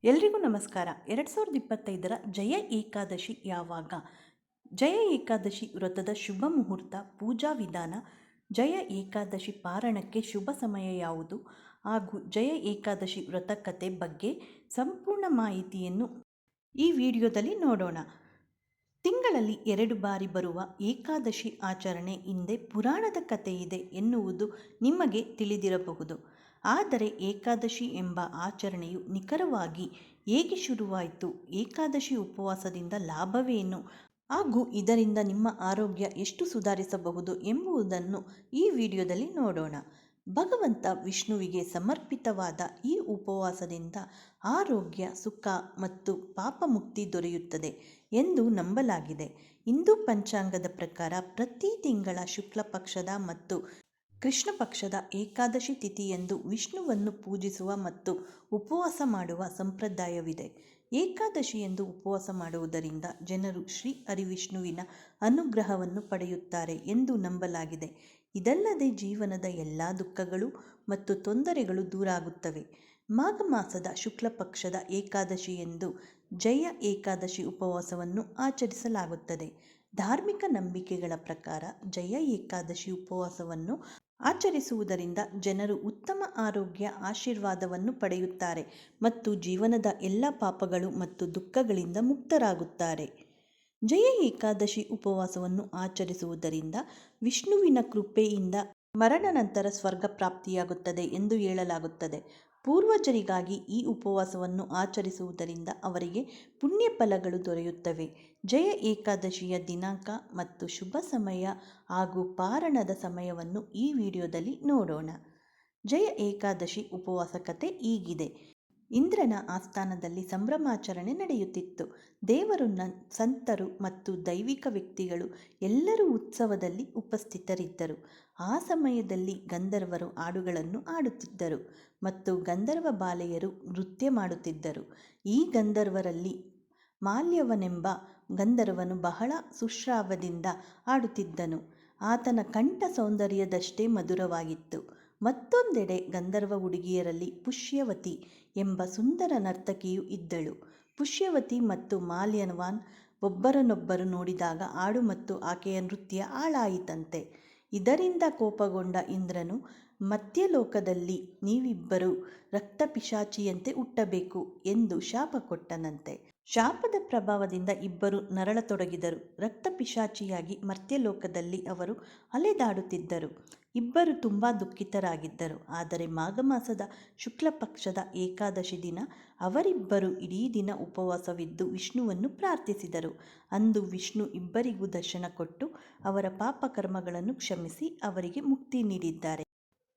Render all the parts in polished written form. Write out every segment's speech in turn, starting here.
ಎಲ್ರಿಗೂ ನಮಸ್ಕಾರ. 2025ರ ಜಯ ಏಕಾದಶಿ ಯಾವಾಗ? ಜಯ ಏಕಾದಶಿ ವ್ರತದ ಶುಭ ಮುಹೂರ್ತ, ಪೂಜಾ ವಿಧಾನ, ಜಯ ಏಕಾದಶಿ ಪಾರಣಕ್ಕೆ ಶುಭ ಸಮಯ ಯಾವುದು ಹಾಗೂ ಜಯ ಏಕಾದಶಿ ವ್ರತ ಕಥೆ ಬಗ್ಗೆ ಸಂಪೂರ್ಣ ಮಾಹಿತಿಯನ್ನು ಈ ವಿಡಿಯೋದಲ್ಲಿ ನೋಡೋಣ. ತಿಂಗಳಲ್ಲಿ 2 ಬಾರಿ ಬರುವ ಏಕಾದಶಿ ಆಚರಣೆ ಹಿಂದೆ ಪುರಾಣದ ಕಥೆ ಇದೆ ಎನ್ನುವುದು ನಿಮಗೆ ತಿಳಿದಿರಬಹುದು. ಆದರೆ ಏಕಾದಶಿ ಎಂಬ ಆಚರಣೆಯು ನಿಖರವಾಗಿ ಹೇಗೆ ಶುರುವಾಯಿತು, ಏಕಾದಶಿ ಉಪವಾಸದಿಂದ ಲಾಭವೇನು ಹಾಗೂ ಇದರಿಂದ ನಿಮ್ಮ ಆರೋಗ್ಯ ಎಷ್ಟು ಸುಧಾರಿಸಬಹುದು ಎಂಬುದನ್ನು ಈ ವಿಡಿಯೋದಲ್ಲಿ ನೋಡೋಣ. ಭಗವಂತ ವಿಷ್ಣುವಿಗೆ ಸಮರ್ಪಿತವಾದ ಈ ಉಪವಾಸದಿಂದ ಆರೋಗ್ಯ, ಸುಖ ಮತ್ತು ಪಾಪ ಮುಕ್ತಿ ದೊರೆಯುತ್ತದೆ ಎಂದು ನಂಬಲಾಗಿದೆ. ಹಿಂದೂ ಪಂಚಾಂಗದ ಪ್ರಕಾರ ಪ್ರತಿ ತಿಂಗಳ ಶುಕ್ಲ ಪಕ್ಷದ ಮತ್ತು ಕೃಷ್ಣ ಪಕ್ಷದ ಏಕಾದಶಿ ತಿಥಿಯಂದು ವಿಷ್ಣುವನ್ನು ಪೂಜಿಸುವ ಮತ್ತು ಉಪವಾಸ ಮಾಡುವ ಸಂಪ್ರದಾಯವಿದೆ. ಏಕಾದಶಿಯಂದು ಉಪವಾಸ ಮಾಡುವುದರಿಂದ ಜನರು ಶ್ರೀ ಹರಿವಿಷ್ಣುವಿನ ಅನುಗ್ರಹವನ್ನು ಪಡೆಯುತ್ತಾರೆ ಎಂದು ನಂಬಲಾಗಿದೆ. ಇದಲ್ಲದೆ ಜೀವನದ ಎಲ್ಲ ದುಃಖಗಳು ಮತ್ತು ತೊಂದರೆಗಳು ದೂರಾಗುತ್ತವೆ. ಮಾಘ ಮಾಸದ ಶುಕ್ಲ ಪಕ್ಷದ ಏಕಾದಶಿಯಂದು ಜಯ ಏಕಾದಶಿ ಉಪವಾಸವನ್ನು ಆಚರಿಸಲಾಗುತ್ತದೆ. ಧಾರ್ಮಿಕ ನಂಬಿಕೆಗಳ ಪ್ರಕಾರ ಜಯ ಏಕಾದಶಿ ಉಪವಾಸವನ್ನು ಆಚರಿಸುವುದರಿಂದ ಜನರು ಉತ್ತಮ ಆರೋಗ್ಯ, ಆಶೀರ್ವಾದವನ್ನು ಪಡೆಯುತ್ತಾರೆ ಮತ್ತು ಜೀವನದ ಎಲ್ಲ ಪಾಪಗಳು ಮತ್ತು ದುಃಖಗಳಿಂದ ಮುಕ್ತರಾಗುತ್ತಾರೆ. ಜಯ ಏಕಾದಶಿ ಉಪವಾಸವನ್ನು ಆಚರಿಸುವುದರಿಂದ ವಿಷ್ಣುವಿನ ಕೃಪೆಯಿಂದ ಮರಣ ನಂತರ ಸ್ವರ್ಗ ಪ್ರಾಪ್ತಿಯಾಗುತ್ತದೆ ಎಂದು ಹೇಳಲಾಗುತ್ತದೆ. ಪೂರ್ವಜರಿಗಾಗಿ ಈ ಉಪವಾಸವನ್ನು ಆಚರಿಸುವುದರಿಂದ ಅವರಿಗೆ ಪುಣ್ಯ ಫಲಗಳು ದೊರೆಯುತ್ತವೆ. ಜಯ ಏಕಾದಶಿಯ ದಿನಾಂಕ ಮತ್ತು ಶುಭ ಸಮಯ ಹಾಗೂ ಪಾರಣದ ಸಮಯವನ್ನು ಈ ವಿಡಿಯೋದಲ್ಲಿ ನೋಡೋಣ. ಜಯ ಏಕಾದಶಿ ಉಪವಾಸ ಕಥೆ ಹೀಗಿದೆ. ಇಂದ್ರನ ಆಸ್ಥಾನದಲ್ಲಿ ಸಂಭ್ರಮಾಚರಣೆ ನಡೆಯುತ್ತಿತ್ತು. ದೇವರು, ಸಂತರು ಮತ್ತು ದೈವಿಕ ವ್ಯಕ್ತಿಗಳು ಎಲ್ಲರೂ ಉತ್ಸವದಲ್ಲಿ ಉಪಸ್ಥಿತರಿದ್ದರು. ಆ ಸಮಯದಲ್ಲಿ ಗಂಧರ್ವರು ಹಾಡುಗಳನ್ನು ಹಾಡುತ್ತಿದ್ದರು ಮತ್ತು ಗಂಧರ್ವ ಬಾಲೆಯರು ನೃತ್ಯ ಮಾಡುತ್ತಿದ್ದರು. ಈ ಗಂಧರ್ವರಲ್ಲಿ ಮಾಲ್ಯವನೆಂಬ ಗಂಧರ್ವನು ಬಹಳ ಸುಶ್ರಾವ್ಯದಿಂದ ಹಾಡುತ್ತಿದ್ದನು. ಆತನ ಕಂಠ ಸೌಂದರ್ಯದಷ್ಟೇ ಮಧುರವಾಗಿತ್ತು. ಮತ್ತೊಂದೆಡೆ ಗಂಧರ್ವ ಹುಡುಗಿಯರಲ್ಲಿ ಪುಷ್ಯವತಿ ಎಂಬ ಸುಂದರ ನರ್ತಕಿಯೂ ಇದ್ದಳು. ಪುಷ್ಯವತಿ ಮತ್ತು ಮಾಲ್ಯವಾನ್ ಒಬ್ಬರನ್ನೊಬ್ಬರು ನೋಡಿದಾಗ ಹಾಡು ಮತ್ತು ಆಕೆಯ ನೃತ್ಯ ಹಾಳಾಯಿತಂತೆ. ಇದರಿಂದ ಕೋಪಗೊಂಡ ಇಂದ್ರನು ಮರ್ತ್ಯಲೋಕದಲ್ಲಿ ನೀವಿಬ್ಬರು ರಕ್ತಪಿಶಾಚಿಯಂತೆ ಹುಟ್ಟಬೇಕು ಎಂದು ಶಾಪ ಕೊಟ್ಟನಂತೆ. ಶಾಪದ ಪ್ರಭಾವದಿಂದ ಇಬ್ಬರು ನರಳತೊಡಗಿದರು. ರಕ್ತಪಿಶಾಚಿಯಾಗಿ ಮರ್ತ್ಯಲೋಕದಲ್ಲಿ ಅವರು ಅಲೆದಾಡುತ್ತಿದ್ದರು. ಇಬ್ಬರು ತುಂಬ ದುಃಖಿತರಾಗಿದ್ದರು. ಆದರೆ ಮಾಘ ಮಾಸದ ಶುಕ್ಲ ಪಕ್ಷದ ಏಕಾದಶಿ ದಿನ ಅವರಿಬ್ಬರು ಇಡೀ ದಿನ ಉಪವಾಸವಿದ್ದು ವಿಷ್ಣುವನ್ನು ಪ್ರಾರ್ಥಿಸಿದರು. ಅಂದು ವಿಷ್ಣು ಇಬ್ಬರಿಗೂ ದರ್ಶನ ಕೊಟ್ಟು ಅವರ ಪಾಪ ಕರ್ಮಗಳನ್ನು ಕ್ಷಮಿಸಿ ಅವರಿಗೆ ಮುಕ್ತಿ ನೀಡಿದ್ದಾರೆ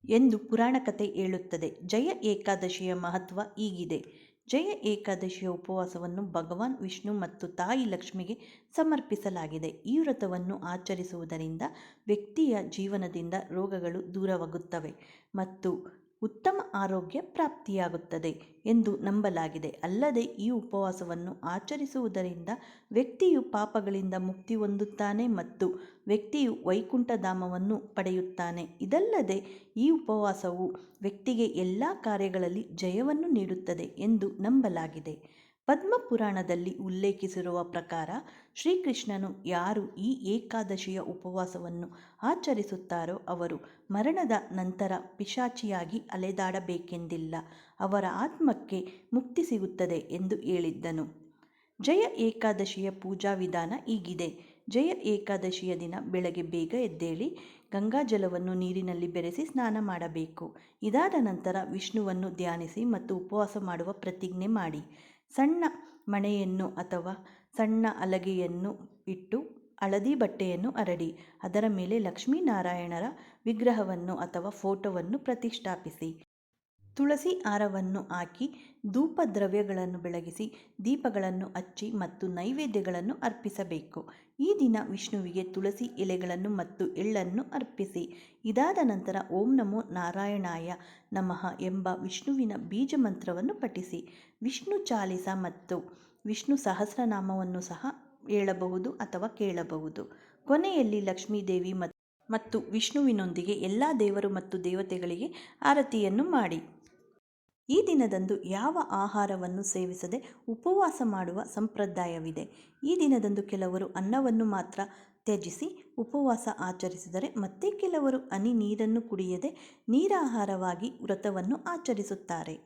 ಎಂದು ಪುರಾಣ ಕಥೆ ಹೇಳುತ್ತದೆ. ಜಯ ಏಕಾದಶಿಯ ಮಹತ್ವ ಹೀಗಿದೆ. ಜಯ ಏಕಾದಶಿಯ ಉಪವಾಸವನ್ನು ಭಗವಾನ್ ವಿಷ್ಣು ಮತ್ತು ತಾಯಿ ಲಕ್ಷ್ಮಿಗೆ ಸಮರ್ಪಿಸಲಾಗಿದೆ. ಈ ವ್ರತವನ್ನು ಆಚರಿಸುವುದರಿಂದ ವ್ಯಕ್ತಿಯ ಜೀವನದಿಂದ ರೋಗಗಳು ದೂರವಾಗುತ್ತವೆ ಮತ್ತು ಉತ್ತಮ ಆರೋಗ್ಯ ಪ್ರಾಪ್ತಿಯಾಗುತ್ತದೆ ಎಂದು ನಂಬಲಾಗಿದೆ. ಅಲ್ಲದೆ ಈ ಉಪವಾಸವನ್ನು ಆಚರಿಸುವುದರಿಂದ ವ್ಯಕ್ತಿಯು ಪಾಪಗಳಿಂದ ಮುಕ್ತಿ ಹೊಂದುತ್ತಾನೆ ಮತ್ತು ವ್ಯಕ್ತಿಯು ವೈಕುಂಠಧಾಮವನ್ನು ಪಡೆಯುತ್ತಾನೆ. ಇದಲ್ಲದೆ ಈ ಉಪವಾಸವು ವ್ಯಕ್ತಿಗೆ ಎಲ್ಲ ಕಾರ್ಯಗಳಲ್ಲಿ ಜಯವನ್ನು ನೀಡುತ್ತದೆ ಎಂದು ನಂಬಲಾಗಿದೆ. ಪದ್ಮ ಪುರಾಣದಲ್ಲಿ ಉಲ್ಲೇಖಿಸಿರುವ ಪ್ರಕಾರ ಶ್ರೀಕೃಷ್ಣನು ಯಾರು ಈ ಏಕಾದಶಿಯ ಉಪವಾಸವನ್ನು ಆಚರಿಸುತ್ತಾರೋ ಅವರು ಮರಣದ ನಂತರ ಪಿಶಾಚಿಯಾಗಿ ಅಲೆದಾಡಬೇಕೆಂದಿಲ್ಲ, ಅವರ ಆತ್ಮಕ್ಕೆ ಮುಕ್ತಿ ಸಿಗುತ್ತದೆ ಎಂದು ಹೇಳಿದ್ದನು. ಜಯ ಏಕಾದಶಿಯ ಪೂಜಾ ವಿಧಾನ ಹೀಗಿದೆ. ಜಯ ಏಕಾದಶಿಯ ದಿನ ಬೆಳಗ್ಗೆ ಬೇಗ ಎದ್ದೇಳಿ ಗಂಗಾಜಲವನ್ನು ನೀರಿನಲ್ಲಿ ಬೆರೆಸಿ ಸ್ನಾನ ಮಾಡಬೇಕು. ಇದಾದ ನಂತರ ವಿಷ್ಣುವನ್ನು ಧ್ಯಾನಿಸಿ ಮತ್ತು ಉಪವಾಸ ಮಾಡುವ ಪ್ರತಿಜ್ಞೆ ಮಾಡಿ. ಸಣ್ಣ ಮಣೆಯನ್ನು ಅಥವಾ ಸಣ್ಣ ಹಲಗೆಯನ್ನು ಇಟ್ಟು ಹಳದಿ ಬಟ್ಟೆಯನ್ನು ಹರಡಿ ಅದರ ಮೇಲೆ ಲಕ್ಷ್ಮೀನಾರಾಯಣರ ವಿಗ್ರಹವನ್ನು ಅಥವಾ ಫೋಟೋವನ್ನು ಪ್ರತಿಷ್ಠಾಪಿಸಿ ತುಳಸಿ ಹಾರವನ್ನು ಹಾಕಿ ಧೂಪ ದ್ರವ್ಯಗಳನ್ನು ಬೆಳಗಿಸಿ ದೀಪಗಳನ್ನು ಹಚ್ಚಿ ಮತ್ತು ನೈವೇದ್ಯಗಳನ್ನು ಅರ್ಪಿಸಬೇಕು. ಈ ದಿನ ವಿಷ್ಣುವಿಗೆ ತುಳಸಿ ಎಲೆಗಳನ್ನು ಮತ್ತು ಎಳ್ಳನ್ನು ಅರ್ಪಿಸಿ. ಇದಾದ ನಂತರ ಓಂ ನಮೋ ನಾರಾಯಣಾಯ ನಮಃ ಎಂಬ ವಿಷ್ಣುವಿನ ಬೀಜ ಮಂತ್ರವನ್ನು ಪಠಿಸಿ. ವಿಷ್ಣು ಚಾಲಿಸ ಮತ್ತು ವಿಷ್ಣು ಸಹಸ್ರನಾಮವನ್ನು ಸಹ ಹೇಳಬಹುದು ಅಥವಾ ಕೇಳಬಹುದು. ಕೊನೆಯಲ್ಲಿ ಲಕ್ಷ್ಮೀದೇವಿ ಮತ್ತು ವಿಷ್ಣುವಿನೊಂದಿಗೆ ಎಲ್ಲ ದೇವರು ಮತ್ತು ದೇವತೆಗಳಿಗೆ ಆರತಿಯನ್ನು ಮಾಡಿ. ಈ ದಿನದಂದು ಯಾವ ಆಹಾರವನ್ನು ಸೇವಿಸದೆ ಉಪವಾಸ ಮಾಡುವ ಸಂಪ್ರದಾಯವಿದೆ. ಈ ದಿನದಂದು ಕೆಲವರು ಅನ್ನವನ್ನು ಮಾತ್ರ ತ್ಯಜಿಸಿ ಉಪವಾಸ ಆಚರಿಸಿದರೆ ಮತ್ತೆ ಕೆಲವರು ಹನಿ ನೀರನ್ನು ಕುಡಿಯದೆ ನಿರಾಹಾರವಾಗಿ ವ್ರತವನ್ನು ಆಚರಿಸುತ್ತಾರೆ.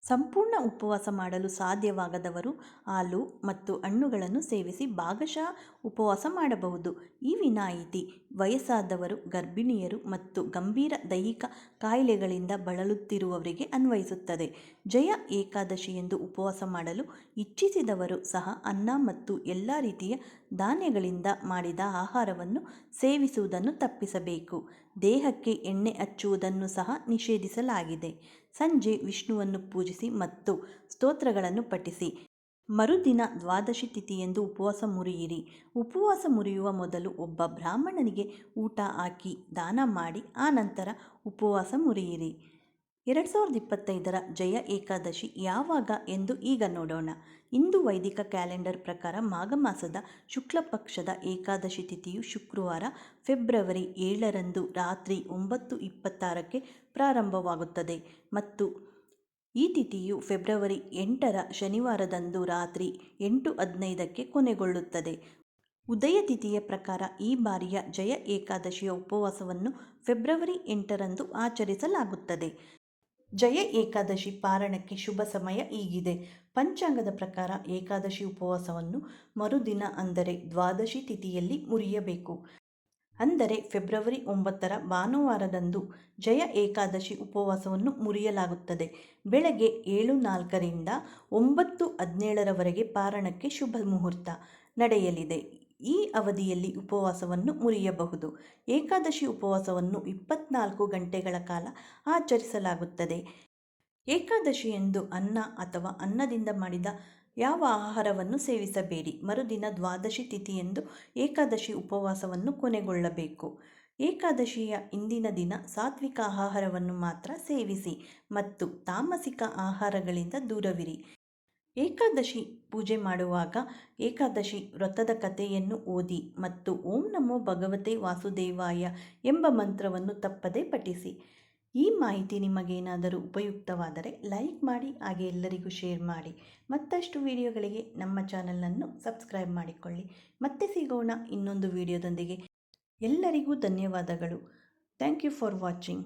ಸಂಪೂರ್ಣ ಉಪವಾಸ ಮಾಡಲು ಸಾಧ್ಯವಾಗದವರು ಹಾಲು ಮತ್ತು ಹಣ್ಣುಗಳನ್ನು ಸೇವಿಸಿ ಭಾಗಶಃ ಉಪವಾಸ ಮಾಡಬಹುದು. ಈ ವಿನಾಯಿತಿ ವಯಸ್ಸಾದವರು, ಗರ್ಭಿಣಿಯರು ಮತ್ತು ಗಂಭೀರ ದೈಹಿಕ ಕಾಯಿಲೆಗಳಿಂದ ಬಳಲುತ್ತಿರುವವರಿಗೆ ಅನ್ವಯಿಸುತ್ತದೆ. ಜಯ ಏಕಾದಶಿಯಂದು ಉಪವಾಸ ಮಾಡಲು ಇಚ್ಛಿಸಿದವರು ಸಹ ಅನ್ನ ಮತ್ತು ಎಲ್ಲ ರೀತಿಯ ಧಾನ್ಯಗಳಿಂದ ಮಾಡಿದ ಆಹಾರವನ್ನು ಸೇವಿಸುವುದನ್ನು ತಪ್ಪಿಸಬೇಕು. ದೇಹಕ್ಕೆ ಎಣ್ಣೆ ಹಚ್ಚುವುದನ್ನು ಸಹ ನಿಷೇಧಿಸಲಾಗಿದೆ. ಸಂಜೆ ವಿಷ್ಣುವನ್ನು ಪೂಜಿಸಿ ಮತ್ತು ಸ್ತೋತ್ರಗಳನ್ನು ಪಠಿಸಿ. ಮರುದಿನ ದ್ವಾದಶಿ ತಿಥಿಯಂದು ಉಪವಾಸ ಮುರಿಯಿರಿ. ಉಪವಾಸ ಮುರಿಯುವ ಮೊದಲು ಒಬ್ಬ ಬ್ರಾಹ್ಮಣನಿಗೆ ಊಟ ಹಾಕಿ ದಾನ ಮಾಡಿ ಆನಂತರ ಉಪವಾಸ ಮುರಿಯಿರಿ. 2025ರ ಜಯ ಏಕಾದಶಿ ಯಾವಾಗ ಎಂದು ಈಗ ನೋಡೋಣ. ಹಿಂದೂ ವೈದಿಕ ಕ್ಯಾಲೆಂಡರ್ ಪ್ರಕಾರ ಮಾಘ ಮಾಸದ ಶುಕ್ಲ ಪಕ್ಷದ ಏಕಾದಶಿ ತಿಥಿಯು ಶುಕ್ರವಾರ ಫೆಬ್ರವರಿ 7ರಂದು ರಾತ್ರಿ 9:26ಕ್ಕೆ ಪ್ರಾರಂಭವಾಗುತ್ತದೆ ಮತ್ತು ಈ ತಿಥಿಯು ಫೆಬ್ರವರಿ 8ರ ಶನಿವಾರದಂದು ರಾತ್ರಿ 8:15ಕ್ಕೆ ಕೊನೆಗೊಳ್ಳುತ್ತದೆ. ಉದಯ ತಿಥಿಯ ಪ್ರಕಾರ ಈ ಬಾರಿಯ ಜಯ ಏಕಾದಶಿಯ ಉಪವಾಸವನ್ನು ಫೆಬ್ರವರಿ 8ರಂದು ಆಚರಿಸಲಾಗುತ್ತದೆ. ಜಯ ಏಕಾದಶಿ ಪಾರಣಕ್ಕೆ ಶುಭ ಸಮಯ ಹೀಗಿದೆ. ಪಂಚಾಂಗದ ಪ್ರಕಾರ ಏಕಾದಶಿ ಉಪವಾಸವನ್ನು ಮರುದಿನ ಅಂದರೆ ದ್ವಾದಶಿ ತಿಥಿಯಲ್ಲಿ ಮುರಿಯಬೇಕು. ಅಂದರೆ ಫೆಬ್ರವರಿ 9ರ ಭಾನುವಾರದಂದು ಜಯ ಏಕಾದಶಿ ಉಪವಾಸವನ್ನು ಮುರಿಯಲಾಗುತ್ತದೆ. ಬೆಳಗ್ಗೆ 7:04ರಿಂದ 9:17ರವರೆಗೆ ಪಾರಣಕ್ಕೆ ಶುಭ ಮುಹೂರ್ತ ನಡೆಯಲಿದೆ. ಈ ಅವಧಿಯಲ್ಲಿ ಉಪವಾಸವನ್ನು ಮುರಿಯಬಹುದು. ಏಕಾದಶಿ ಉಪವಾಸವನ್ನು 24 ಗಂಟೆಗಳ ಕಾಲ ಆಚರಿಸಲಾಗುತ್ತದೆ. ಏಕಾದಶಿಯಂದು ಅನ್ನ ಅಥವಾ ಅನ್ನದಿಂದ ಮಾಡಿದ ಯಾವ ಆಹಾರವನ್ನು ಸೇವಿಸಬೇಡಿ. ಮರುದಿನ ದ್ವಾದಶಿ ತಿಥಿಯಂದು ಏಕಾದಶಿ ಉಪವಾಸವನ್ನು ಕೊನೆಗೊಳ್ಳಬೇಕು. ಏಕಾದಶಿಯ ಇಂದಿನ ದಿನ ಸಾತ್ವಿಕ ಆಹಾರವನ್ನು ಮಾತ್ರ ಸೇವಿಸಿ ಮತ್ತು ತಾಮಸಿಕ ಆಹಾರಗಳಿಂದ ದೂರವಿರಿ. ಏಕಾದಶಿ ಪೂಜೆ ಮಾಡುವಾಗ ಏಕಾದಶಿ ವ್ರತದ ಕಥೆಯನ್ನು ಓದಿ ಮತ್ತು ಓಂ ನಮೋ ಭಗವತೆ ವಾಸುದೇವಾಯ ಎಂಬ ಮಂತ್ರವನ್ನು ತಪ್ಪದೇ ಪಠಿಸಿ. ಈ ಮಾಹಿತಿ ನಿಮಗೇನಾದರೂ ಉಪಯುಕ್ತವಾದರೆ ಲೈಕ್ ಮಾಡಿ, ಹಾಗೆ ಎಲ್ಲರಿಗೂ ಶೇರ್ ಮಾಡಿ. ಮತ್ತಷ್ಟು ವಿಡಿಯೋಗಳಿಗೆ ನಮ್ಮ ಚಾನಲನ್ನು ಸಬ್ಸ್ಕ್ರೈಬ್ ಮಾಡಿಕೊಳ್ಳಿ. ಮತ್ತೆ ಸಿಗೋಣ ಇನ್ನೊಂದು ವಿಡಿಯೋದೊಂದಿಗೆ. ಎಲ್ಲರಿಗೂ ಧನ್ಯವಾದಗಳು. Thank you for watching.